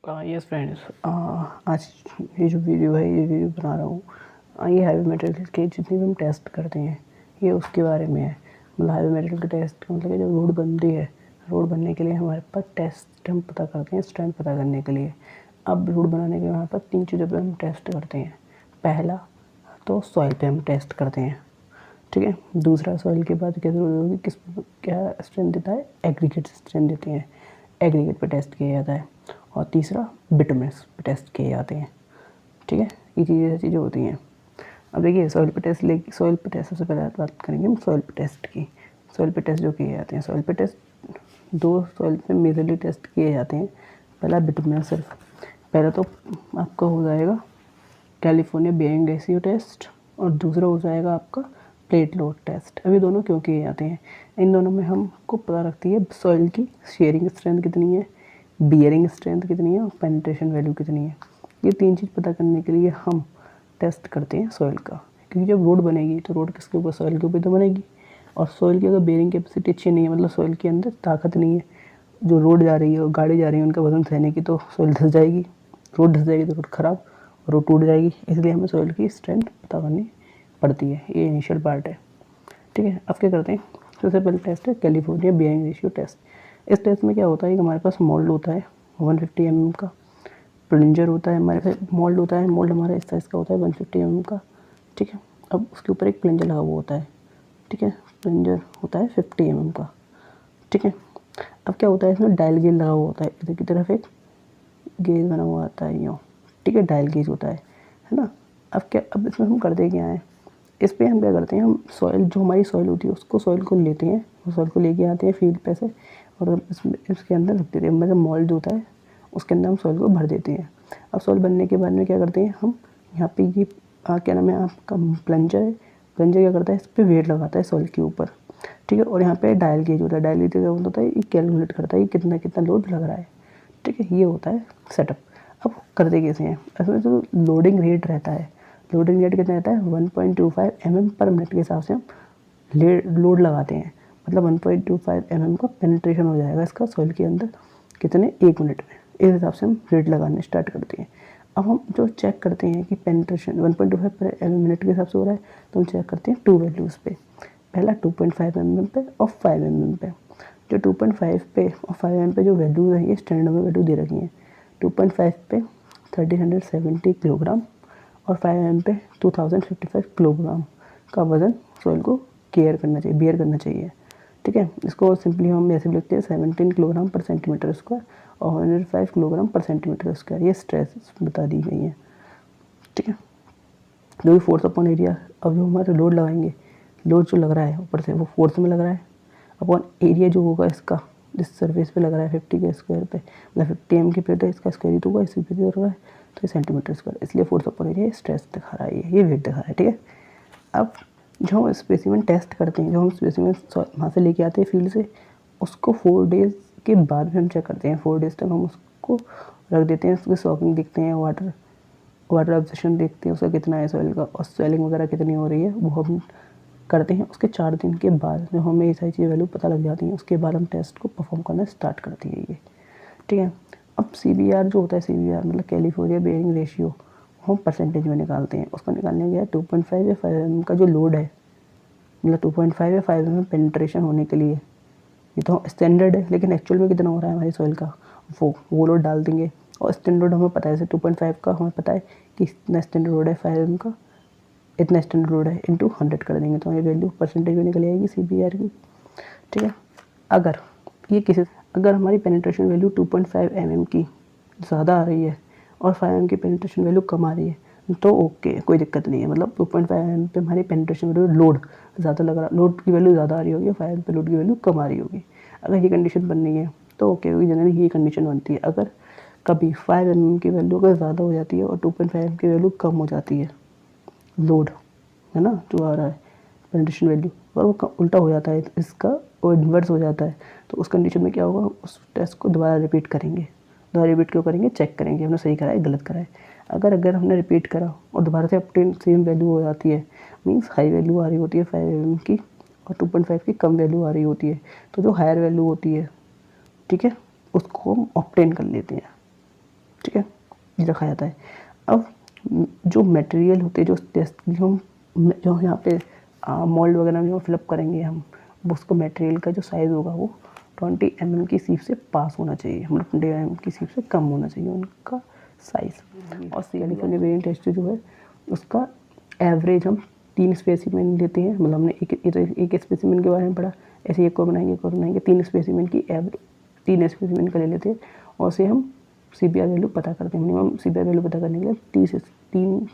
Yes friends, आज ये जो वीडियो है ये वीडियो बना रहा हूँ। ये हैवी मटेरियल के जितने भी हम टेस्ट करते हैं ये उसके बारे में है। मतलब हैवी मटेरियल के टेस्ट का मतलब कि जब रोड बनती है, रोड बनने के लिए हमारे पास टेस्ट हम पता करते हैं स्ट्रेंथ पता करने के लिए। अब रोड बनाने के लिए हमारे पास 3 चीज़ों पे हम टेस्ट करते हैं। पहला तो सॉइल पे हम टेस्ट करते हैं, ठीक है। दूसरा सॉइल के बाद क्या ज़रूरत होगी, किस क्या स्ट्रेंथ देता है, एग्रीगेट स्ट्रेंथ देते हैं, एग्रीगेट पे टेस्ट किया जाता है। और तीसरा बिटुमिनस पे टेस्ट किए जाते हैं, ठीक है। ये चीज़ें होती हैं। अब देखिए सॉइल पे टेस्ट सॉइल पे टेस्ट सबसे पहले बात करेंगे हम सॉइल पे टेस्ट की। सॉइल पे टेस्ट जो किए जाते हैं, सॉइल पे टेस्ट 2 सॉइल पे मेजरली टेस्ट किए जाते हैं। पहला बिटुमिनस सिर्फ, पहला तो आपका हो जाएगा कैलिफोर्निया बेयरिंग रेशियो टेस्ट और दूसरा हो जाएगा आपका प्लेट लोड टेस्ट। अभी दोनों क्यों किए जाते हैं, इन दोनों में हमको पता रखती है सॉइल की शेयरिंग स्ट्रेंथ कितनी है, बियरिंग स्ट्रेंथ कितनी है और पेनिट्रेशन वैल्यू कितनी है। ये 3 चीज़ पता करने के लिए हम टेस्ट करते हैं सॉइल का। क्योंकि जब रोड बनेगी तो रोड किसके ऊपर, सॉइल के ऊपर तो बनेगी। और सॉइल की अगर बेयरिंग कैपेसिटी अच्छी नहीं है, मतलब सॉइल के अंदर ताकत नहीं है, जो रोड जा रही है और गाड़ी जा रही है उनका वजन सहने की, तो सॉइल धंस जाएगी। रोड धंस जाएगी तो रोड ख़राब, रोड टूट जाएगी। इसलिए हमें सॉइल की स्ट्रेंथ पता करनी पड़ती है। ये इनिशियल पार्ट है, ठीक है। अब क्या करते हैं, सबसे पहले टेस्ट है कैलिफोर्निया बेयरिंग रेशियो टेस्ट। इस टेस्ट में क्या होता है कि हमारे पास मोल्ड होता है 150 mm का, प्लंजर होता है हमारे पास, मोल्ड होता है, मोल्ड हमारा इस साइज़ का होता है 150 mm का, ठीक है। अब उसके ऊपर एक प्लंजर लगा हुआ होता है, ठीक है। प्लंजर होता है 50 mm का, ठीक है। अब क्या होता है, इसमें डायल गेज लगा हुआ होता है, इधर की तरफ एक गेज बना हुआ आता है यूँ, ठीक है, डायल गेज होता है ना। अब इसमें हम करते क्या हैं, इस पे हम क्या करते हैं, हम सॉइल जो हमारी सॉइल होती है उसको सॉइल को लेते हैं, वो सॉइल को लेके आते हैं फील्ड पे से और इसके अंदर रख देते हैं। मतलब मोल्ड होता है उसके अंदर हम सॉइल को भर देते हैं। अब सॉइल बनने के बाद में क्या करते हैं हम, यहाँ पे ये क्या नाम है आपका, प्लंजर है। प्लंजर क्या करता है, इस पर वेट लगाता है सॉइल के ऊपर, ठीक है। और यहाँ पे डायल गेज होता है, डायल गेज क्या होता है, ये कैलकुलेट करता है कि कितना कितना लोड लग रहा है, ठीक है। ये होता है सेटअप। अब करते कैसे हैं, इसमें जो लोडिंग रेट रहता है, लोडिंग रेट कितना रहता है 1.25 mm पर मिनट के हिसाब से हम लोड लगाते हैं। मतलब 1.25 mm का पेनिट्रेशन हो जाएगा इसका सॉइल के अंदर कितने, 1 मिनट में। इस हिसाब से हम रेट लगाने स्टार्ट करते हैं। अब हम जो चेक करते हैं कि पेनिट्रेशन 1.25 पर मिनट के हिसाब से हो रहा है, तो हम चेक करते हैं 2 वैल्यूज़ पे। पहला 2.5 mm पे और 5 mm पे। जो 2.5 पे और 5 mm पे जो वैल्यूज़ हैं ये स्टैंडर्ड में वैल्यू दे रखी हैं। 2.5 पे 1370 किलोग्राम और 5 mm पे 2055 किलोग्राम का वज़न सॉइल को बियर करना चाहिए, ठीक है। इसको सिंपली हम ऐसे लिखते हैं 17 किलोग्राम पर सेंटीमीटर स्क्वायर और 105 किलोग्राम पर सेंटीमीटर स्क्वायर। ये स्ट्रेस बता दी गई है, ठीक है। जो भी फोर्स अपॉन एरिया, अब जो हमारे लोड लगाएंगे, लोड जो लग रहा है ऊपर से वो फोर्स में लग रहा है, अपॉन एरिया जो होगा इसका जिस सरफेस पे लग रहा है 50 के स्क्वायर पे, मतलब 50 mm की प्लेट है, इसका स्क्वायर ही तो होगा, इसी पे हो रहा है तो ये सेंटीमीटर स्क्वायर, इसलिए फोर्स अपॉन एरिया स्ट्रेस दिखा रहा है, ये वेट दिखा रहा है, ठीक है। अब जो हम स्पेसिमेन टेस्ट करते हैं, जो हम स्पेसिमेन वहाँ से लेके आते हैं फील्ड से, उसको 4 डेज़ के बाद में हम चेक करते हैं। 4 डेज़ तक हम उसको रख देते हैं, उसकी सॉकिंग देखते हैं, वाटर ऑब्जर्वेशन देखते हैं उसका कितना है सॉइल का, और स्वेलिंग वगैरह कितनी हो रही है वो हम करते हैं। उसके 4 दिन के बाद जो हमें ये सारी चीज़ें वैल्यू पता लग जाती हैं, उसके बाद हम टेस्ट को परफॉर्म करना स्टार्ट करती है ये, ठीक है। अब CBR जो होता है, CBR मतलब कैलिफोर्निया बेयरिंग रेशियो, हम परसेंटेज में निकालते हैं। उसको निकालने के 2.5 या 5 mm का जो लोड है, मतलब 2.5 या 5 mm पेनिट्रेशन होने के लिए, ये तो स्टैंडर्ड है, लेकिन एक्चुअल में कितना हो रहा है हमारी सॉइल का, वो लोड डाल देंगे। और स्टैंडर्ड हमें पता है, जैसे 2.5 का हमें पता है कि इतना स्टैंडर्ड लोड है, 5 mm का इतना स्टैंडर्ड लोड है, इंटू 100 कर देंगे तो ये वैल्यू परसेंटेज में निकल आएगी CBR की, ठीक है। अगर हमारी पेनिट्रेशन वैल्यू 2.5 mm की ज़्यादा आ रही है और 5 mm की पेनिट्रेशन वैल्यू कम आ रही है तो ओके, कोई दिक्कत नहीं है। मतलब 2.5 mm पे हमारी पेनिट्रेशन वैल्यू लोड ज़्यादा लग रहा, लोड की वैल्यू ज़्यादा आ रही होगी और 5 mm पे लोड की वैल्यू कम आ रही होगी। अगर ये कंडीशन बन रही है तो ओके, क्योंकि जनरली ये कंडीशन बनती है। अगर कभी 5 mm की वैल्यू अगर ज़्यादा हो जाती है और 2.5 mm की वैल्यू कम हो जाती है, लोड है ना जो आ रहा है पेनिट्रेशन वैल्यू, और वो उल्टा हो जाता है इसका, वो इन्वर्स हो जाता है, तो उस कंडीशन में क्या होगा, उस टेस्ट को दोबारा रिपीट करेंगे। दोबारा रिपीट क्यों करेंगे, चेक करेंगे हमने सही करा है गलत करा है। अगर हमने रिपीट करा और दोबारा से अपटेन सेम वैल्यू हो जाती है, मीन्स हाई वैल्यू आ रही होती है 5 mm की और 2.5 की कम वैल्यू आ रही होती है, तो जो हायर वैल्यू होती है, ठीक है, उसको हम ऑब्टेन कर लेते हैं, ठीक है, ये रखा जाता है। अब जो मटेरियल होते हैं, जो टेस्ट जो यहाँ पे मोल्ड वगैरह में जो फिलअप करेंगे हम, उसको मटेरियल का जो साइज़ होगा वो 20 mm की सीप से पास होना चाहिए, मतलब 20 mm की सीप से कम होना चाहिए उनका साइज़। और कैलिफोर्निया वेरिएंट टेस्ट जो है उसका एवरेज हम 3 स्पेसिमेन लेते हैं, मतलब हमने एक स्पेसिमेन के बारे में पढ़ा, ऐसे एक और बनाएंगे 3 स्पेसिमेन की एवरेज 3 स्पेसिमेन का ले लेते हैं और उसे हम CBR वैल्यू पता करते हैं। मिनिमम CBR वैल्यू पता करने के लिए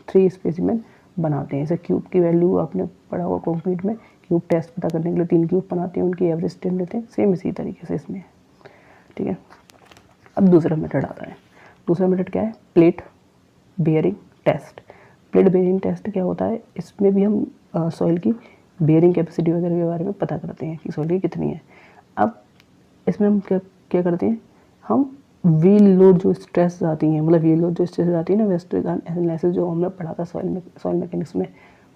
3 स्पेसिमेन बनाते हैं। जैसे क्यूब की वैल्यू आपने पढ़ा होगा कंक्रीट में, क्यूब टेस्ट पता करने के लिए 3 क्यूब बनाते हैं, उनकी एवरेज 10 लेते हैं, सेम इसी तरीके से इसमें, ठीक है। अब दूसरा मेथड आता है। दूसरा मेथड क्या है? Plate bearing test. Plate bearing test क्या होता है? इसमें भी हम सॉइल की बेयरिंग कैपेसिटी वगैरह के बारे में पता करते हैं कि सॉइल की कितनी है। अब इसमें हम क्या करते हैं, हम व्हील लोड जो स्ट्रेस आती हैं, मतलब व्हील लोड जो स्ट्रेस आती है ना, वेस्टर्न एनालिसिस जो हमने पढ़ा था सॉइल मैकेनिक्स में,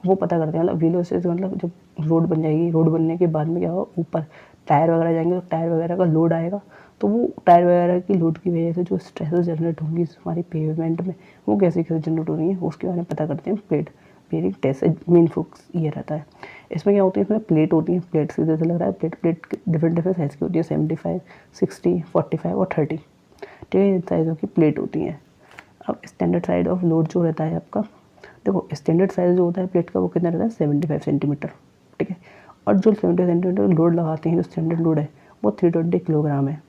वो पता करते हैं। मतलब व्हील लोड स्ट्रेस मतलब जब रोड बन जाएगी, रोड बनने के बाद में क्या होगा, ऊपर टायर वगैरह जाएंगे तो टायर वगैरह का लोड आएगा, तो वो टायर वगैरह की लोड की वजह से जो स्ट्रेसेस जनरेट होंगी हमारी पेवमेंट में, वो कैसे जनरेट हो रही है उसके बारे में पता करते हैं। प्लेट बेयरिंग टेस्ट से मेन फोकस ये रहता है। इसमें क्या होती है, इसमें प्लेट होती है, प्लेट से जैसे लग रहा है प्लेट डिफरेंट साइज़ की होती है, 75, 60, 45 और 30, ठीक है, इन साइज़ों की प्लेट होती हैं। अब स्टैंडर्ड साइज ऑफ लोड जो रहता है आपका, देखो स्टैंडर्ड साइज जो होता है प्लेट का वो कितना रहता है, 75 सेंटीमीटर, ठीक है। और जो 75 सेंटीमीटर लोड लगाते हैं, जो स्टैंडर्ड लोड है वो 320 किलोग्राम है,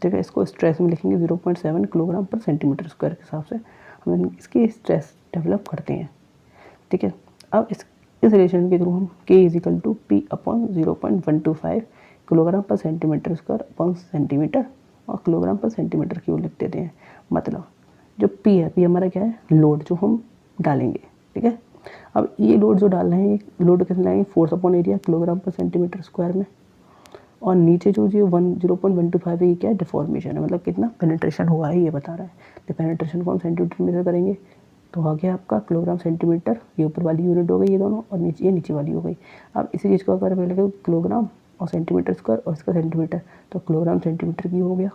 ठीक है। इसको स्ट्रेस में लिखेंगे 0.7 किलोग्राम पर सेंटीमीटर स्क्वायर के हिसाब से हम इसकी स्ट्रेस डेवलप करते हैं, ठीक है। अब इस रिलेशन के थ्रू हम K=P/0.125 किलोग्राम पर सेंटीमीटर स्क्वायर अपॉन सेंटीमीटर और किलोग्राम पर सेंटीमीटर क्यूब लिख देते हैं। मतलब जो P है, P हमारा क्या है, लोड जो हम डालेंगे, ठीक है। अब ये लोड जो डाल रहे हैं, लोड कितना डालेंगे, फोर्स अपॉन एरिया किलोग्राम पर सेंटीमीटर स्क्वायर में, और नीचे जो 0.125 है ये क्या है, डिफॉर्मेशन है, मतलब कितना पेनिट्रेशन हुआ है ये बता रहा है। तो पेनिट्रेशन को हम सेंटीमीटर में से करेंगे तो आ गया आपका किलोग्राम सेंटीमीटर, ये ऊपर वाली यूनिट हो गई ये दोनों, और नीचे वाली हो गई। अब इसी चीज़ को अगर पहले किलोग्राम और सेंटीमीटर स्क्वायर और इसका सेंटीमीटर, तो किलोग्राम सेंटीमीटर की हो गया,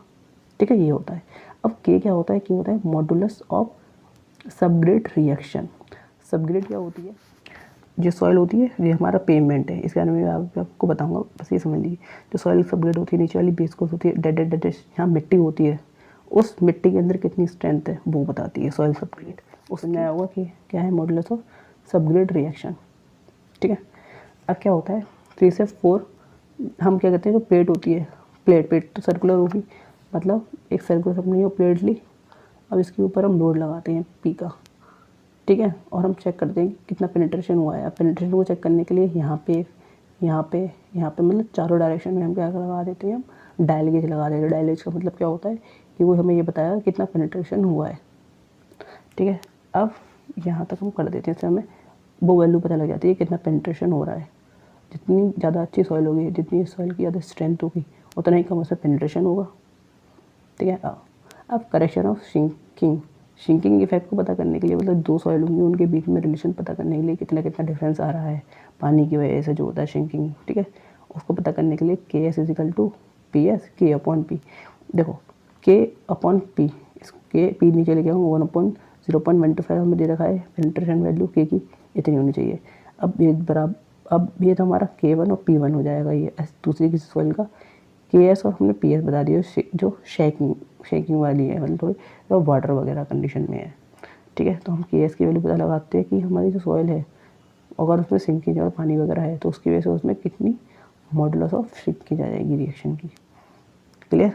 ठीक है, ये होता है। अब के क्या होता है, के होता है modulus of subgrade reaction. Subgrade क्या होती है, जो सॉइल होती है ये हमारा पेमेंट है, इसके बारे में आपको बताऊंगा, बस ये समझ लीजिए। जो सॉइल सबग्रेड होती है, नीचे वाली बेस कोर्स होती है, डेड यहाँ मिट्टी होती है, उस मिट्टी के अंदर कितनी स्ट्रेंथ है वो बताती है सॉइल सबग्रेड। उसमें आया होगा कि क्या है, मॉडुलस ऑफ सबग्रेड रिएक्शन, ठीक है। अब क्या होता है, 3 से 4 हम क्या कहते हैं, जो प्लेट होती है, प्लेट तो सर्कुलर होगी, मतलब एक सर्कुलर अपनी प्लेट ली, अब इसके ऊपर हम लोड लगाते हैं P का, ठीक है, और हम चेक करते हैं कि कितना पेनिट्रेशन हुआ है। अब पेनिट्रेशन को चेक करने के लिए यहाँ पे मतलब चारों डायरेक्शन में हम क्या लगा देते हैं, हम डायल गेज लगा देते हैं। डायल गेज का मतलब क्या होता है कि वो हमें ये बताया कितना पेनिट्रेशन हुआ है, ठीक है। अब यहाँ तक हम कर देते हैं, इससे हमें वो वैल्यू पता लग जाती है कितना पेनिट्रेशन हो रहा है। जितनी ज़्यादा अच्छी सॉइल होगी, जितनी सॉइल की ज़्यादा स्ट्रेंथ होगी, उतना ही कम उसमें पेनिट्रेशन होगा, ठीक है। अब करेक्शन ऑफ शिंकिंग इफेक्ट को पता करने के लिए, मतलब 2 सॉइल होंगी उनके बीच में रिलेशन पता करने के लिए कितना डिफरेंस आ रहा है पानी की वजह से जो होता है शिंकिंग, ठीक है, उसको पता करने के लिए KS=PS K/P। देखो K/P, इसके P नीचे लेके आऊँ, 1/0.125 हमें दे रखा है पेनिट्रेशन वैल्यू K की इतनी होनी चाहिए। अब ये तो हमारा K1 और P1 हो जाएगा, ये दूसरी किसी सॉइल का KS और हमने PS बता दिया, जो शेकिंग वाली है, मतलब थोड़ी तो वाटर वगैरह कंडीशन में है, ठीक है। तो हम KS की वैल्यू पता लगाते हैं कि हमारी जो सॉइल है अगर उसमें सिंकिंग और पानी वगैरह है तो उसकी वजह से उसमें कितनी मॉडुलस ऑफ शिंकिंग आ जाएगी रिएक्शन की, क्लियर।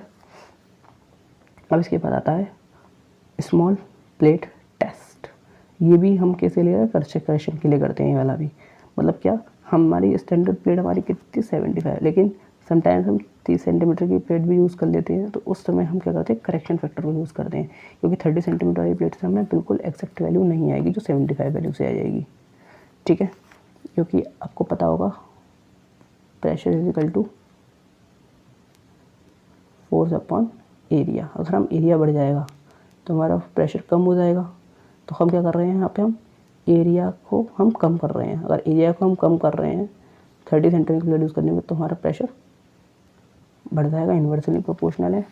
अब इसके बाद आता है स्मॉल प्लेट टेस्ट। ये भी हम कैसे ले रहे हैं, करेक्शन के लिए करते हैं ये वाला भी। मतलब क्या, हमारी स्टैंडर्ड प्लेट हमारी कितनी 75, लेकिन समटाइम्स हम 30 सेंटीमीटर की प्लेट भी यूज़ कर लेते हैं, तो उस समय हम क्या करते हैं, करेक्शन फैक्टर को यूज़ करते हैं, क्योंकि 30 सेंटीमीटर वाली प्लेट से हमें बिल्कुल एक्जैक्ट वैल्यू नहीं आएगी जो 75 वैल्यू से आ जाएगी, ठीक है। क्योंकि आपको पता होगा प्रेशर फोर्स अपॉन एरिया, अगर हम एरिया बढ़ जाएगा तो हमारा प्रेशर कम हो जाएगा। तो हम क्या कर रहे हैं, यहाँ पे हम एरिया को हम कम कर रहे हैं। अगर एरिया को हम कम कर रहे हैं 30 सेंटीमीटर प्लेट यूज़ करने में, तो हमारा प्रेशर बढ़ जाएगा, इन्वर्सली प्रोपोर्शनल है,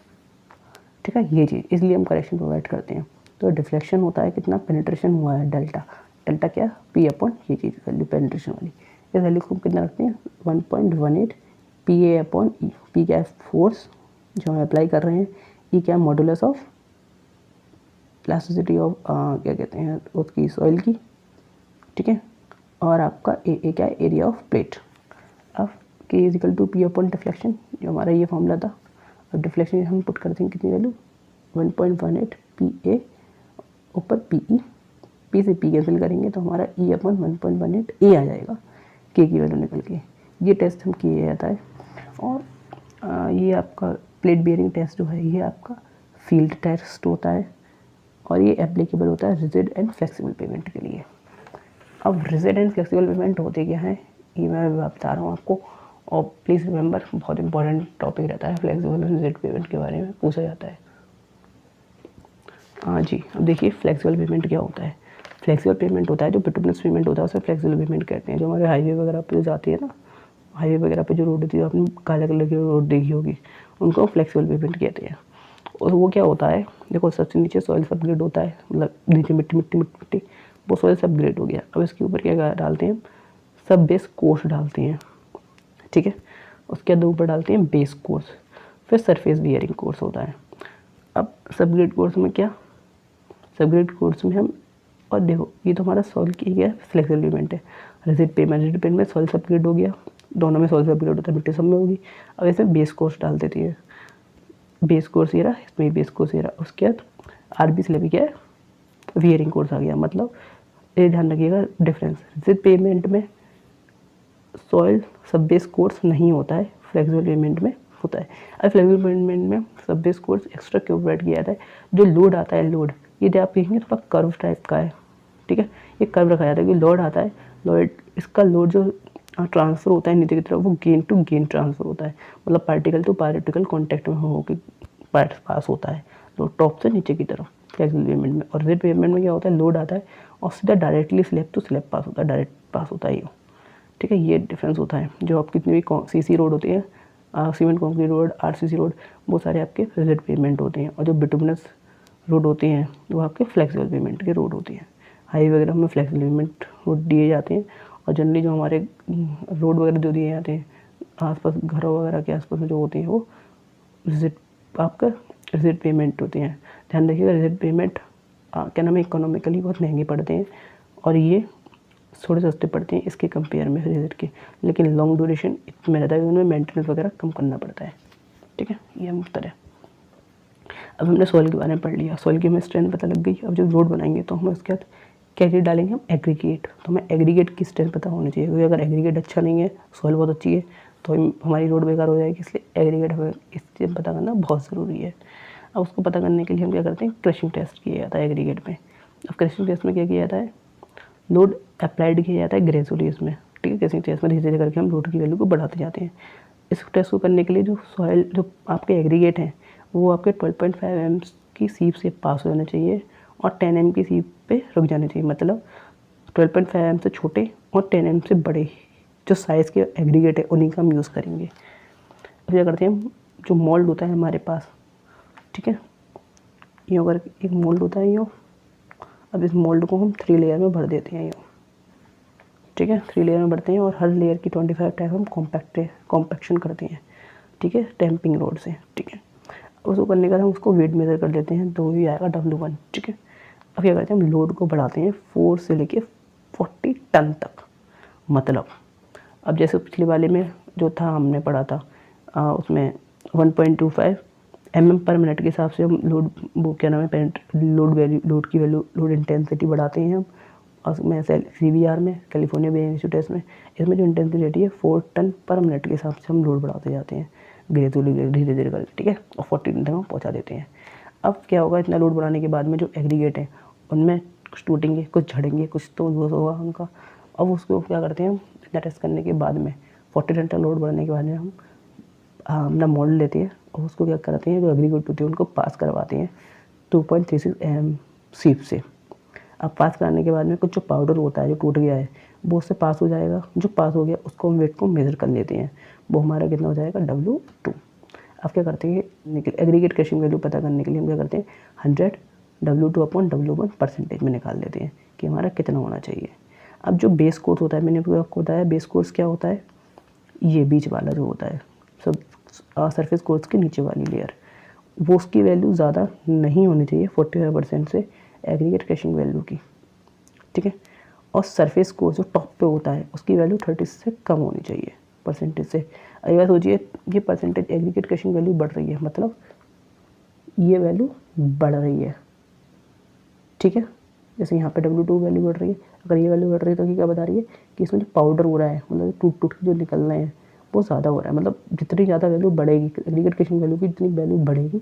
ठीक है। ये चीज़ इसलिए हम करेक्शन प्रोवाइड करते हैं। तो डिफ्लेक्शन होता है कितना, पेनिट्रेशन हुआ है डेल्टा, डेल्टा क्या, पी अपॉन ये चीज़ वैल्यू पेनिट्रेशन वाली, इस वैल्यू को कितना रखते हैं 1.18 P A upon E. P क्या है, फोर्स जो हम अप्लाई कर रहे हैं, ई क्या है, मॉडुलस ऑफ इलास्टिसिटी ऑफ क्या कहते हैं उसकी, सॉइल की, ठीक है। और आपका ए क्या है, एरिया ऑफ प्लेट। अब k equal to p upon deflection, जो हमारा ये फॉर्मूला था। अब डिफ्लेक्शन हम पुट करते हैं कितनी वैल्यू, 1.18 पी ए ऊपर पी ई, पी से पी कैंसिल करेंगे तो हमारा ई अपॉन 1.18 ए आ जाएगा, के की वैल्यू निकल के। ये टेस्ट हम किए जाता है। और ये आपका प्लेट बियरिंग टेस्ट जो है ये आपका फील्ड टेस्ट होता है, और ये एप्लीकेबल होता है रिजिड एंड फ्लेक्सिबल पेमेंट के लिए। अब रिजिड एंड फ्लेक्सिबल पेमेंट होते क्या है, ये मैं बता रहा हूँ आपको। और प्लीज़ रिमेंबर, बहुत इंपॉर्टेंट टॉपिक रहता है, फ्लेक्सिबल और रिजिड पेमेंट के बारे में पूछा जाता है। हाँ जी, अब देखिए फ्लेक्सिबल पेमेंट क्या होता है। फ्लेक्सिबल पेमेंट होता है जो बिटुमिनस पेमेंट होता है उसे फ्लेक्सिबल पेमेंट कहते हैं। जो हमारे हाईवे वगैरह पे जो जाती है ना, हाईवे वगैरह पे जो रोड होती है, आपने काले कलर की रोड देखी होगी, उनको फ्लेक्सिबल पेमेंट कहते हैं। और वो क्या होता है, देखो सबसे नीचे सॉइल सबग्रेड होता है, मतलब नीचे मिट्टी मिट्टी मिट्टी मिट्टी, वो सॉइल सबग्रेड हो गया। अब इसके ऊपर क्या डालते हैं, सब बेस कोर्स डालते हैं, ठीक है। उसके बाद ऊपर डालते हैं बेस कोर्स, फिर सरफेस बियरिंग कोर्स होता है। अब सबग्रेड कोर्स में क्या, सबग्रेड कोर्स में हम, और देखो ये तो हमारा सॉइल की क्या फ्लेक्सिबल पेमेंट है। रिजिड पेमेंट में सॉइल सबग्रेड हो गया, दोनों में सॉइल सबग्रेड होता है, मिट्टी सब में होगी। अब इसमें बेस कोर्स डाल देती है, बेस कोर्स ये रहा, इसमें बेस कोर्स ये रहा। उसके बाद आरबी स्लैब क्या है, वियरिंग कोर्स आ गया। मतलब ये ध्यान रखिएगा डिफरेंस, रिजिड पेमेंट में सॉइल सब बेस कोर्स नहीं होता है, फ्लेक्सिबल पेमेंट में होता है। अब फ्लेक्सिबल पेमेंट में सब बेस कोर्स एक्स्ट्रा क्यों प्रोवाइड किया जाता है, जो लोड आता है, लोड ये आप देखेंगे थोड़ा कर्व टाइप का है, ठीक है। ये कर्व रखा जाता है कि लोड आता है, लोड इसका लोड जो ट्रांसफ़र होता है नीचे की तरफ, वो गेन टू गेन ट्रांसफ़र होता है, मतलब पार्टिकल टू पार्टिकल कॉन्टैक्ट में हो के पास होता है, लोड टॉप से नीचे की तरफ फ्लेक्सिबल पेमेंट में। और रिजिड पेमेंट में क्या होता है, लोड आता है और सीधा डायरेक्टली स्लैब टू स्लैब पास होता है, डायरेक्ट पास होता है ये, ठीक है। ये डिफरेंस होता है। जो आप कितनी भी सीसी रोड होती है, cement concrete road, RCC road, वो सारे आपके रिजिड पेमेंट होते हैं। और जो बिटुमिनस रोड होती हैं वो आपके फ्लेक्सिबल पेमेंट के रोड होती हैं। हाईवे वगैरह में फ्लेक्सिबल पेमेंट रोड दिए जाते हैं। और जनरली जो हमारे रोड वगैरह जो दिए जाते हैं आसपास घरों वगैरह के आसपास में जो होती हैं वो रिजिड आपका रिजिड पेमेंट होती हैं। ध्यान रखिएगा, रिजिड पेमेंट क्या नाम है, इकोनॉमिकली बहुत महंगे पड़ते हैं, और ये थोड़े सस्ते पड़ते हैं इसके कंपेयर में रिजिड के, लेकिन लॉन्ग ड्यूरेशन इसमें रहता है, उनमें मेंटेनेंस वगैरह कम करना पड़ता है, ठीक है। ये हम उत्तर है। अब हमने सॉइल के बारे में पढ़ लिया, सॉइल की हमें स्ट्रेंथ पता लग गई। अब जब रोड बनाएंगे तो हम उसके बाद क्या चीज़ डालेंगे, हम एग्रीगेट। तो हमें एग्रीगेट की स्ट्रेंथ पता होनी चाहिए, क्योंकि अगर एग्रीगेट अच्छा नहीं है, सॉइल बहुत अच्छी है, तो हमारी रोड बेकार हो जाएगी। इसलिए एग्रीगेट हमें इस चीज़ पता करना बहुत ज़रूरी है। अब उसको पता करने के लिए हम क्या करते हैं, क्रशिंग टेस्ट किया जाता है एग्रीगेट में। अब क्रशिंग टेस्ट में क्या किया जाता है, लोड अप्लाइड किया जाता है ग्रेजुअली इसमें, ठीक है। क्रशिंग टेस्ट में धीरे धीरे करके हम लोड की वैल्यू को बढ़ाते जाते हैं। इस टेस्ट को करने के लिए जो सॉइल जो आपके एग्रीगेट हैं वो आपके 12.5 mm की सीप से पास हो जाना चाहिए और 10 mm की सीप पे रुक जाना चाहिए। मतलब 12.5 mm से छोटे और 10 mm से बड़े जो साइज़ के एग्रीगेट है उन्हीं का हम यूज़ करेंगे। अब क्या करते हैं हम, जो मोल्ड होता है हमारे पास, ठीक है, यूँ अगर एक मोल्ड होता है यूँ, अब इस मोल्ड को हम 3 लेयर में भर देते हैं यूँ, ठीक है। 3 लेयर में भरते हैं और हर लेयर की 25 टाइप हम कॉम्पैक्शन करते हैं, ठीक है, टैम्पिंग रोड से, ठीक है। उसको करने के बाद हम उसको वेट मेज़र कर लेते हैं, तो भी आएगा W1, ठीक है। अब क्या करते हैं, हम लोड को बढ़ाते हैं 4 से लेके 40 टन तक। मतलब अब जैसे पिछले वाले में जो था हमने पढ़ा था उसमें 1.25 mm पर मिनट के हिसाब से हम लोड, वो क्या नाम है, लोड वैल्यू, लोड की वैल्यू, लोड इंटेंसिटी बढ़ाते हैं हम। और उसमें CBR में, कैलिफोर्निया बेस इंस्टीट्यूट टेस्ट में, इसमें जो इंटेंसिटी है 4 टन पर मिनट के हिसाब से हम लोड बढ़ाते जाते हैं ग्रेजुअली, धीरे धीरे करके, ठीक है। और 40 टन तक हम पहुँचा देते हैं। अब क्या होगा, इतना लोड बढ़ाने के बाद में जो एग्रीगेट है उनमें कुछ टूटेंगे, कुछ झड़ेंगे, कुछ तो यूज़ होगा उनका। अब उसको क्या करते हैं हम, इतना टेस्ट करने के बाद में 40 टन तक लोड बढ़ाने के बाद में हम अपना मॉडल लेते हैं और उसको क्या करते हैं, जो एग्रीगेट होती है उनको पास करवाते हैं 2.36 mm सीप से। अब पास कराने के बाद में कुछ जो पाउडर होता है जो टूट गया है वो उससे पास हो जाएगा। जो पास हो गया उसको हम वेट को मेज़र कर लेते हैं, वो हमारा कितना हो जाएगा, W2। अब क्या करते हैं, एग्रीगेट क्रशिंग वैल्यू पता करने के लिए हम क्या करते हैं, 100 W2/W1 परसेंटेज में निकाल लेते हैं कि हमारा कितना होना चाहिए। अब जो बेस कोर्स होता है, मैंने आपको बताया बेस कोर्स क्या होता है, ये बीच वाला जो होता है सब सरफेस कोर्स के नीचे वाली लेयर, वो उसकी वैल्यू ज़्यादा नहीं होनी चाहिए 45% से एग्रीगेट क्रशिंग वैल्यू की, ठीक है। और सरफेस कोर्स जो टॉप पे होता है उसकी वैल्यू 30 से कम होनी चाहिए परसेंटेज से। अभी बात सोचिए, ये परसेंटेज एग्रीगेट क्रशिंग वैल्यू बढ़ रही है, मतलब ये वैल्यू बढ़ रही है, ठीक है। जैसे यहाँ पे W2 वैल्यू बढ़ रही है, अगर ये वैल्यू बढ़ रही है तो ये क्या बता रही है कि इसमें जो पाउडर हो रहा है, मतलब टूट टूट के जो निकल रहे हैं वो ज़्यादा हो रहा है। मतलब जितनी ज़्यादा वैल्यू बढ़ेगी एग्रीगेट क्रशिंग वैल्यू की, जितनी वैल्यू बढ़ेगी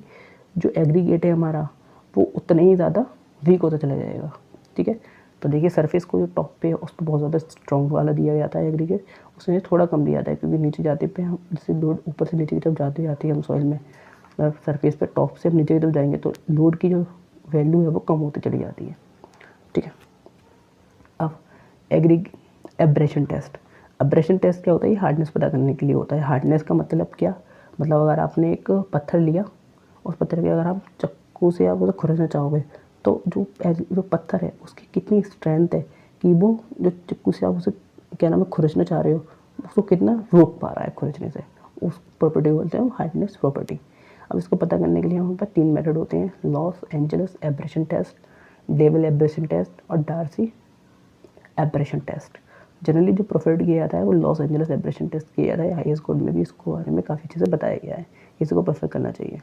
जो एग्रीगेट है हमारा वो उतना ही ज़्यादा वीक होता चला जाएगा, ठीक है। तो देखिए सरफेस को जो टॉप पे है उस पर बहुत ज़्यादा स्ट्रॉन्ग वाला दिया जाता है एग्रीगेट, उसमें थोड़ा कम दिया जाता है क्योंकि नीचे जाते पे हम जैसे लोड ऊपर से नीचे की तरफ जाते जाती है हम सॉइल में, सरफेस पे टॉप से हम नीचे की तरफ जाएंगे तो लोड की जो वैल्यू है वो कम होती चली जाती है, ठीक है। अब एब्रेशन टेस्ट, एब्रेशन टेस्ट क्या होता है, ये हार्डनेस पता करने के लिए होता है। हार्डनेस का मतलब क्या, मतलब अगर आपने एक पत्थर लिया, उस पत्थर के अगर आप चाकू से आप उसे खुरचना चाहोगे तो जो पत्थर है उसकी कितनी स्ट्रेंथ है कि वो जो चाकू से आप उसे क्या नाम है खुरचना चाह रहे हो उसको कितना रोक पा रहा है खुरचने से, उस प्रॉपर्टी को बोलते हैं हार्डनेस प्रॉपर्टी। अब इसको पता करने के लिए हमारे पास 3 मेथड होते हैं, Los Angeles abrasion test, devil abrasion test और डार्सी एब्रेशन टेस्ट। जनरली जो प्रोफर्ड किया जाता है वो लॉस एंजल्स एब्रेशन टेस्ट किया जाता है, हाईएस्ट कोड में भी इसको बारे में काफ़ी चीज़ें बताया गया है, इसी को प्रेफर करना चाहिए।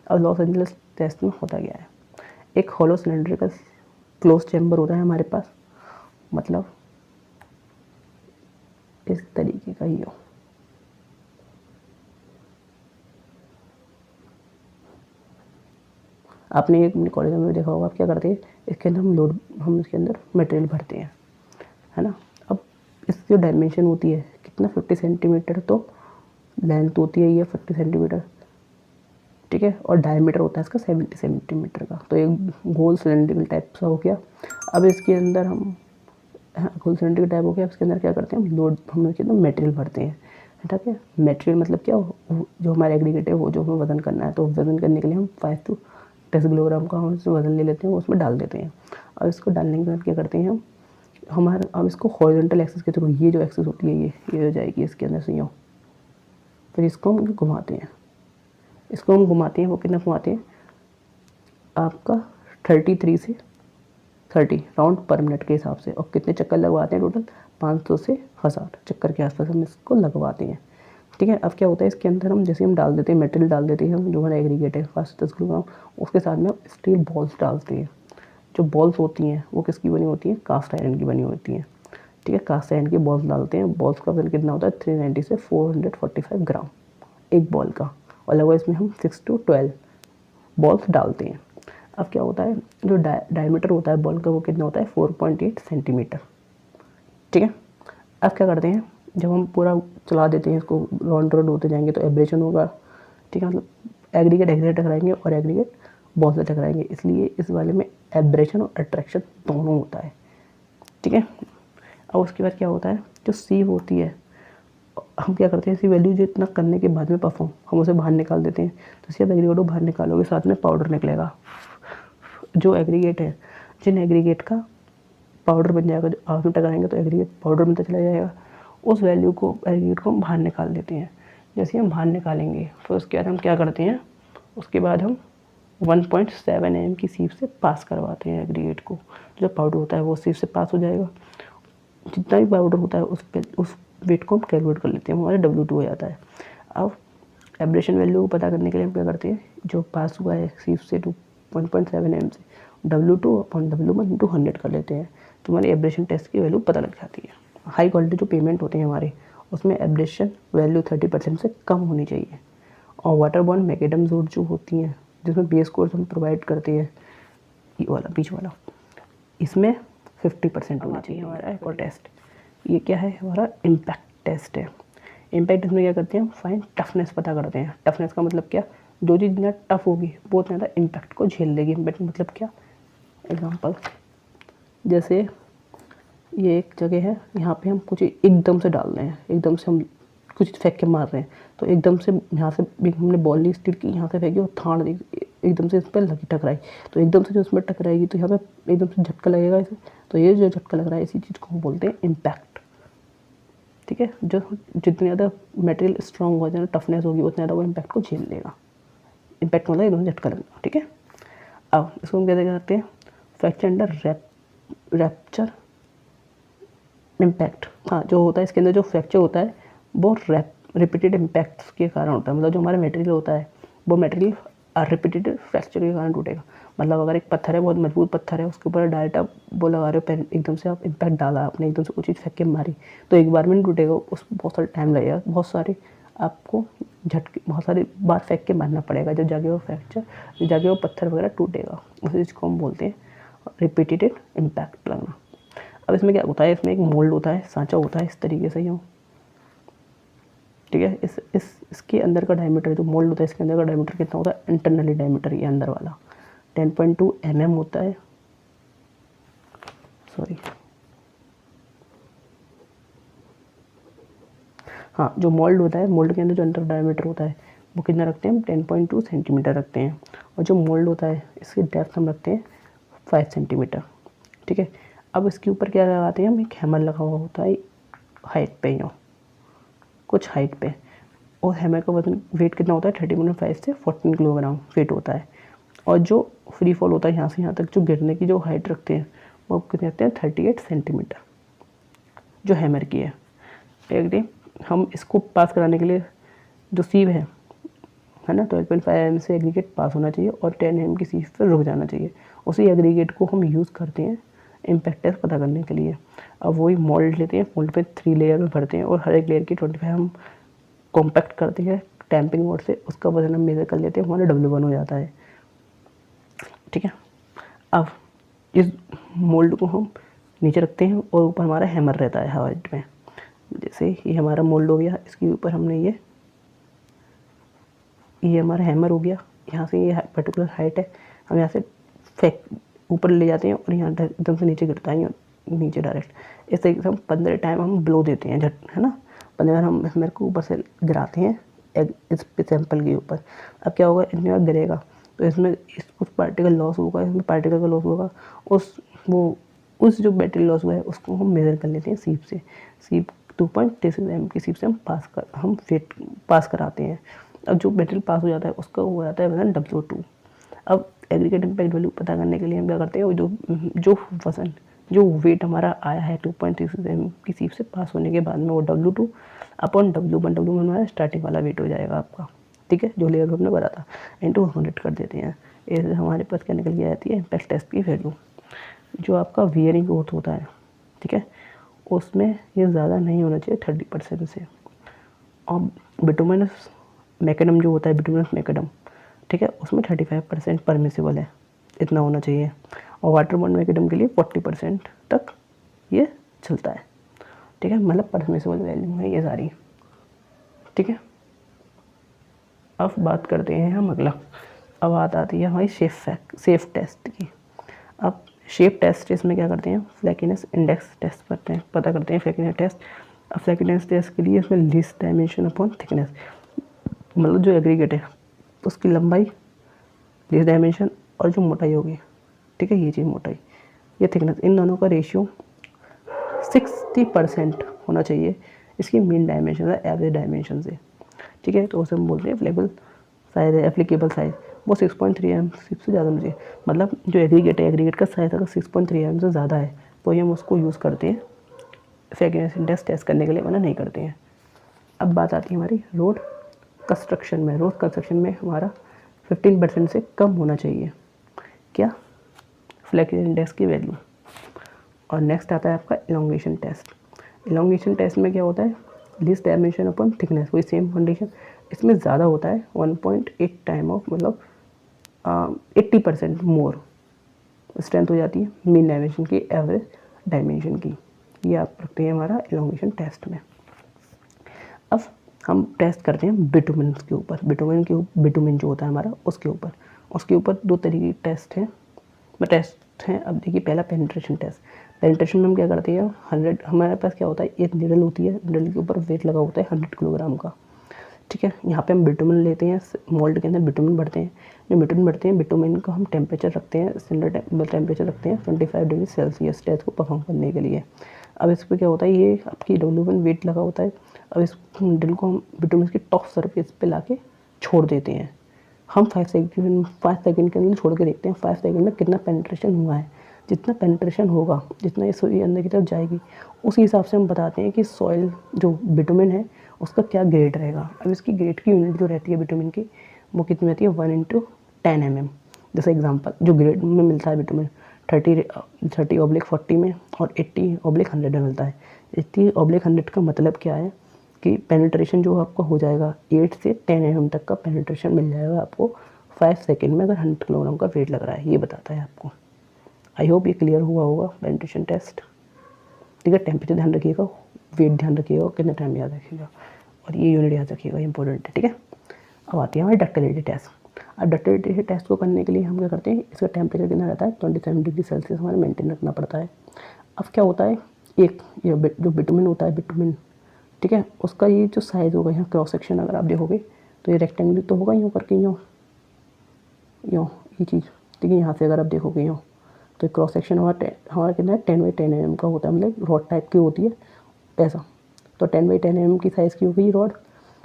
अब लॉस एंजल्स टेस्ट में होता क्या है, एक हॉलो सिलेंड्रिकल क्लोज चैम्बर होता है हमारे पास, मतलब इस तरीके का ही हो, आपने एक कॉलेज में भी देखा होगा, आप क्या करते हैं इसके अंदर हम इसके अंदर मटेरियल भरते हैं, है ना। अब इसकी जो डायमेंशन होती है कितना 50 सेंटीमीटर, तो लेंथ होती है ये 50 सेंटीमीटर, ठीक है, और डायमीटर होता है इसका 70 सेंटीमीटर का, तो एक गोल सिलेंड्रिकल टाइप सा हो गया। अब इसके अंदर हम गोल सिलेंड्रिकल टाइप हो गया, इसके अंदर क्या करते हैं हम इसके अंदर मटेरियल भरते हैं, ठीक है। मटेरियल मतलब क्या, जो हमारा एग्रीगेट है वो जो हमें वजन करना है, तो वजन करने के लिए हम 5 to 10 किलोग्राम का हम इसमें वजन ले लेते हैं, वो उसमें डाल देते हैं। और इसको डालने के बाद क्या करते हैं हम अब इसको हॉरिजॉन्टल एक्सिस के थ्रू, ये जो एक्सिस होती है ये हो जाएगी इसके अंदर से यूँ, फिर इसको हम घुमाते हैं, इसको हम घुमाते हैं, वो कितना घुमाते हैं आपका 33 से 30 राउंड पर मिनट के हिसाब से, और कितने चक्कर लगवाते हैं टोटल 500 से 1000 चक्कर के आसपास हम इसको लगवाते हैं, ठीक है। अब क्या होता है इसके अंदर हम जैसे हम डाल देते हैं मटेरियल, डाल देते हैं हम जो हमारा एग्रीगेट है 5 से 10 किलोग्राम, उसके साथ में हम स्टील बॉल्स डालते हैं। जो बॉल्स होती हैं वो किसकी बनी होती हैं, कास्ट आयरन की बनी होती हैं, ठीक है। कास्ट आयरन की बॉल्स डालते हैं, बॉल्स का वजन कितना होता है 390 से 445 ग्राम एक बॉल का, और लगभग इसमें हम 6 to 12 बॉल्स डालते हैं। अब क्या होता है जो डायमीटर होता है बॉल का वो कितना होता है 4.8 सेंटीमीटर, ठीक है। अब क्या करते हैं जब हम पूरा चला देते हैं इसको, राउंड राउंड होते जाएंगे तो एब्रेशन होगा, ठीक है, मतलब एग्रीगेट टकराएंगे और एग्रीगेट बॉल से टकराएंगे, इसलिए इस वाले में एब्रेशन और अट्रैक्शन दोनों होता है, ठीक है। अब उसके बाद क्या होता है जो सीव होती है, हम क्या करते हैं इसी वैल्यू जितना करने के बाद में परफॉर्म हम उसे बाहर निकाल देते हैं, तो इसी आप एग्रीगेट को बाहर निकालोगे साथ में पाउडर निकलेगा, जो एग्रीगेट है जिन एग्रीगेट का पाउडर बन जाएगा, जो आपस में टकराएंगे तो एग्रीगेट पाउडर बनता चला जाएगा, उस वैल्यू को एग्रीगेट को हम बाहर निकाल देते हैं। जैसे हम बाहर निकालेंगे फिर उसके बाद हम क्या करते हैं, उसके बाद हम 1.7 mm की सीप से पास करवाते हैं एग्रीगेट को, जो पाउडर होता है वो सीप से पास हो जाएगा, जितना भी पाउडर होता है उस वेट को हम कैलकुलेट कर लेते हैं, हमारा W2 हो जाता है। अब एब्रेशन वैल्यू को पता करने के लिए हम क्या करते हैं, जो पास हुआ है सीप से 1.7 mm से W2/W1 × 100 कर लेते हैं, तो हमारी एब्रेशन टेस्ट की वैल्यू पता लग जाती है। हाई क्वालिटी जो पेमेंट होते हैं हमारे उसमें एब्रेशन वैल्यू 30% से कम होनी चाहिए, और वाटर बॉर्न मैकेडम्स जो होती हैं जिसमें बेस कोर्स हम प्रोवाइड करते हैं, ये वाला बीच वाला, इसमें 50% होना चाहिए हमारा एक और टेस्ट। ये क्या है हमारा इम्पैक्ट टेस्ट है। इम्पैक्ट टेस्ट में क्या करते हैं हम फाइन टफनेस पता करते हैं। टफनेस का मतलब क्या, जो चीज़ जितना टफ होगी वो उतना ज़्यादा इम्पैक्ट को झेल लेगी। इम्पैक्ट मतलब क्या, एग्जांपल जैसे ये एक जगह है, यहाँ पे हम कुछ एकदम से डाल रहे हैं, एकदम से हम कुछ फेंक के मार रहे हैं, तो एकदम से यहाँ से हमने बॉल ली स्टील की, यहाँ से फेंकी और थाड़ दी एकदम से इस पर लगी टकराई, तो एकदम से जो उसमें टकराएगी तो यहाँ पे एकदम से झटका लगेगा इसे, तो ये जो झटका लग रहा है इसी चीज़ को हम बोलते हैं इम्पैक्ट। ठीक है, जो जितनी ज़्यादा मटेरियल स्ट्रॉन्ग हो, जितना टफनेस होगी उतना ज़्यादा वो इम्पैक्ट को झेल लेगा। इम्पैक्ट मतलब एकदम से झटका लगना। ठीक है, अब इसको हम कैसे करते हैं, फ्रैक्चर अंडर रैप्चर इम्पैक्ट। हाँ, जो होता है इसके अंदर जो फ्रैक्चर होता है वो रिपीटेड इम्पैक्ट्स के कारण होता है। मतलब जो हमारा मटेरियल होता है वो मटेरियल रिपीटेड फ्रैक्चर के कारण टूटेगा। मतलब अगर एक पत्थर है, बहुत मजबूत पत्थर है, उसके ऊपर डायरेक्ट आप वो लगा रहे हो पेन, एकदम से आप इम्पैक्ट डाला आपने, एकदम से कुछ चीज़ फेंक के मारी, तो एक बार में नहीं टूटेगा, उस बहुत सारा टाइम लगेगा, बहुत सारे आपको झटके बहुत सारी बार फेंक के मारना पड़ेगा, जब जाके वो फ्रैक्चर, जब जाके वो पत्थर वगैरह टूटेगा। उस चीज़ को हम बोलते हैं रिपीटेड इम्पैक्ट लगना। अब इसमें क्या होता है, इसमें एक मोल्ड होता है, सांचा होता है इस तरीके से यूँ। ठीक है, इसके अंदर का डायमीटर, जो मोल्ड होता है इसके अंदर का डायमीटर कितना होता है, इंटरनली डायमीटर ये अंदर वाला 10.2 mm होता है। सॉरी, हाँ, जो मोल्ड होता है, मोल्ड के अंदर जो अंदर डायमीटर होता है वो कितना रखते हैं हम, 10.2 सेंटीमीटर रखते हैं। और जो मोल्ड होता है इसकी डेप्थ हम रखते हैं 5 सेंटीमीटर। ठीक है, अब इसके ऊपर क्या लगाते हैं हम, एक हैमर लगा हुआ होता है हाइट पे, यूँ कुछ हाइट पे, और हैमर का वजन वेट कितना होता है, 30.5 से 14 किलोग्राम वेट होता है। और जो फ्री फॉल होता है यहाँ से यहाँ तक जो गिरने की जो हाइट रखते हैं वो कितने रखते हैं, 38 सेंटीमीटर जो हैमर की है। एक हम इसको पास कराने के लिए जो सीव है ना, 12.5 mm से एग्रीगेट पास होना चाहिए और 10 mm की सीव पर रुक जाना चाहिए। उसी एग्रीगेट को हम यूज़ करते हैं इम्पैक्ट टेस्ट पता करने के लिए। अब वही मोल्ड लेते हैं, मोल्ड पे 3 लेयर में भरते हैं और हर एक लेयर की 25 हम कॉम्पैक्ट करते हैं टैंपिंग मोड से, उसका वजन हम मेज़र कर लेते हैं, हमारा W1 हो जाता है। ठीक है, अब इस मोल्ड को हम नीचे रखते हैं और ऊपर हमारा हैमर रहता है हाइट में। जैसे ये हमारा मोल्ड हो गया, इसके ऊपर हमने ये हमारा हैमर हो गया, यहाँ से ये पर्टिकुलर हाइट है, हम यहाँ से फेंक ऊपर ले जाते हैं और यहाँ एकदम से नीचे गिरता है, नीचे डायरेक्ट। इस तरीके से हम 15 टाइम हम ब्लो देते हैं, झट है ना, 15 बार हम हैमर को ऊपर से गिराते हैं इस सैंपल के ऊपर। अब क्या होगा, इतने बार गिरेगा तो इसमें कुछ पार्टिकल लॉस होगा, इसमें पार्टिकल का लॉस होगा, उस जो मटेरियल लॉस हुआ है उसको हम मेज़र कर लेते हैं सीप से। सीप 2.36 mm की सीप से हम वेट पास कराते हैं। अब जो मटेरियल पास हो जाता है उसका हो जाता है वजन W2। अब एग्रीगेट इम्पैक्ट वैल्यू पता करने के लिए हम क्या करते हैं, जो वजन जो वेट हमारा आया है 2.36 mm की सीप से पास होने के बाद में वो W2 अपॉन W1 हमारा स्टार्टिंग वाला वेट हो जाएगा आपका। ठीक है, जो लेयर हमने बताया था इंटू 100 कर देते हैं, ऐसे हमारे पास क्या निकल के आती है इम्पैक्ट टेस्ट की वैल्यू। जो आपका वियरिंग ग्रोथ होता है, ठीक है, उसमें ये ज़्यादा नहीं होना चाहिए 30% से। और बिटुमिनस मैकेडम जो होता है, बिटुमिनस मैकेडम, ठीक है, उसमें 35% परमिसिबल है, इतना होना चाहिए। और वाटरबॉर्न मैकेडम के लिए 40% तक ये चलता है। ठीक है, मतलब परमिसिबल वैल्यू है ये सारी। ठीक है, अब बात करते हैं हम अगला। अब बात आती है हमारी सेफ टेस्ट की। अब शेप टेस्ट, इसमें क्या करते हैं, फ्लैकीनेस इंडेक्स टेस्ट करते हैं, पता करते हैं फ्लैकीनेस टेस्ट। अब फ्लैकीनेस टेस्ट के लिए इसमें लीस्ट डायमेंशन अपॉन थिकनेस, मतलब जो एग्रीगेट है उसकी लंबाई, लीस्ट डायमेंशन और जो मोटाई होगी, ठीक है, ये चीज़ मोटाई, ये थिकनेस, इन दोनों का रेशियो 60% होना चाहिए इसकी मीन डायमेंशन या एवरेज डायमेंशन से। ठीक है, तो उसे हम बोलते हैं एप्लीकेबल साइज है, एप्लीकेबल साइज वो 6.3 mm से ज़्यादा मुझे, मतलब जो एग्रीगेट है, एग्रीगेट का साइज अगर 6.3 mm से ज़्यादा है तो ये हम उसको यूज़ करते हैं फ्लैकीनेस इंडेक्स टेस्ट करने के लिए, वरना नहीं करते हैं। अब बात आती है हमारी रोड कंस्ट्रक्शन में। रोड कंस्ट्रक्शन में हमारा 15% से कम होना चाहिए क्या, फ्लैकीनेस इंडेक्स की वैल्यू। और नेक्स्ट आता है आपका इलोंगेशन टेस्ट। इलोंगेशन टेस्ट में क्या होता है, लीस्ट डायमेंशन अपॉन थिकनेस, वही सेम कंडीशन, इसमें ज़्यादा होता है 1.8 टाइम ऑफ, मतलब 80% मोर स्ट्रेंथ हो जाती है मीन डायमेंशन की एवरेज डायमेंशन की। ये आप रखते हैं हमारा इलोंगेशन टेस्ट में। अब हम टेस्ट करते हैं बिटुमिन के ऊपर, बिटुमिन जो होता है हमारा उसके ऊपर 2 तरीके के टेस्ट हैं। अब देखिए, पहला पेनिट्रेशन टेस्ट। पेनिट्रेशन में हम क्या करते हैं, 100, हमारे पास क्या होता है, एक निडल होती है, निडल के ऊपर वेट लगा होता है 100 किलोग्राम का। ठीक है, यहाँ पे हम बिटुमिन लेते हैं, मोल्ड के अंदर बिटुमिन भरते हैं, जो बिटुमेन बढ़ते हैं, बिटुमेन का हम टेम्परेचर रखते हैं, स्टैंडर्ड टेम्परेचर रखते हैं 25 डिग्री सेल्सियस टेस्ट को परफॉर्म करने के लिए। अब इस पर क्या होता है, ये आपकी W1 वेट लगा होता है। अब इस ड्रिल को हम बिटुमेन की टॉप सरफेस पे लाके छोड़ देते हैं। हम 5 सेकंड के अंदर छोड़ के देखते हैं 5 सेकंड में कितना पेनिट्रेशन हुआ है। जितना पेनिट्रेशन होगा, जितना ये सुई अंदर की तरफ जाएगी, उसी हिसाब से हम बताते हैं कि सॉइल जो बिटुमेन है उसका क्या ग्रेड रहेगा। अब इसकी ग्रेड की यूनिट जो रहती है बिटुमेन की, वो कितनी रहती है 1/10 mm। जैसे एग्जांपल जो ग्रेड में मिलता है बिटुमेन 30/40 में और 80/100 में मिलता है। 80/100 का मतलब क्या है कि पेनिट्रेशन जो आपका हो जाएगा 8 से 10 mm तक का पेनिट्रेशन मिल जाएगा आपको 5 सेकंड में, अगर 100 किलोग्राम का वेट लग रहा है, ये बताता है आपको। आई होप ये क्लियर हुआ होगा पेनिट्रेशन टेस्ट। ठीक है, टेम्परेचर ध्यान रखिएगा, वेट ध्यान रखिएगा, कितना टाइम याद रखिएगा, और ये यूनिट याद रखिएगा, इंपॉर्टेंट है। ठीक है, अब आती है हमारी डक्टिलिटी टेस्ट। अब डक्टिलिटी टेस्ट को करने के लिए हम क्या करते हैं, इसका टेम्परेचर कितना रहता है 27 डिग्री सेल्सियस हमारे मेंटेन रखना पड़ता है। अब क्या होता है, एक ये जो बिटुमेन होता है बिटुमेन, ठीक है, उसका ये जो साइज़ होगा, यहाँ क्रॉस सेक्शन अगर आप देखोगे तो ये रेक्टेंगल तो होगा यूँ करके, यूँ ये चीज़, ठीक है। यहाँ से अगर आप देखोगे यूँ, तो क्रॉस सेक्शन हमारा कितना है 10/10 mm का होता है, मतलब रॉड टाइप की होती है ऐसा। तो 10/10 mm की साइज़ की होगी ये रॉड।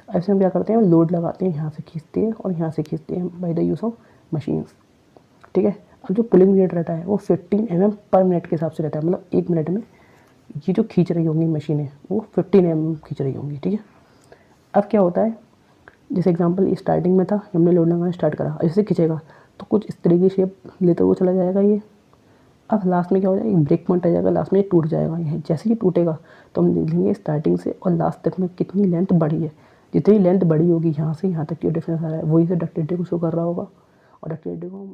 ऐसे हम क्या करते हैं, लोड लगाते हैं, यहाँ से खींचते हैं और यहाँ से खींचते हैं by the use of machines. ठीक है, अब जो पुलिंग रेट रहता है वो 15 mm पर मिनट के हिसाब से रहता है, मतलब 1 मिनट में ये जो खींच रही होंगी मशीनें वो 15 mm खींच रही होंगी। ठीक है, अब क्या होता है, जैसे एग्जांपल स्टार्टिंग में था, हमने लोड लगाना स्टार्ट करा, ऐसे खींचेगा तो कुछ इस तरीके की शेप लेते हुए चला जाएगा ये। अब लास्ट में क्या हो जाएगा, एक ब्रेक पॉइंट आ जाएगा, लास्ट में ये टूट जाएगा। ये जैसे ही टूटेगा तो हम देख लेंगे स्टार्टिंग से और लास्ट तक में कितनी लेंथ बढ़ी है। जितनी लेंथ बड़ी होगी यहाँ से यहाँ तक की डिफरेंस आ रहा है, वही से डक्टिलिटी को शो कर रहा होगा। और डक्टिलिटी को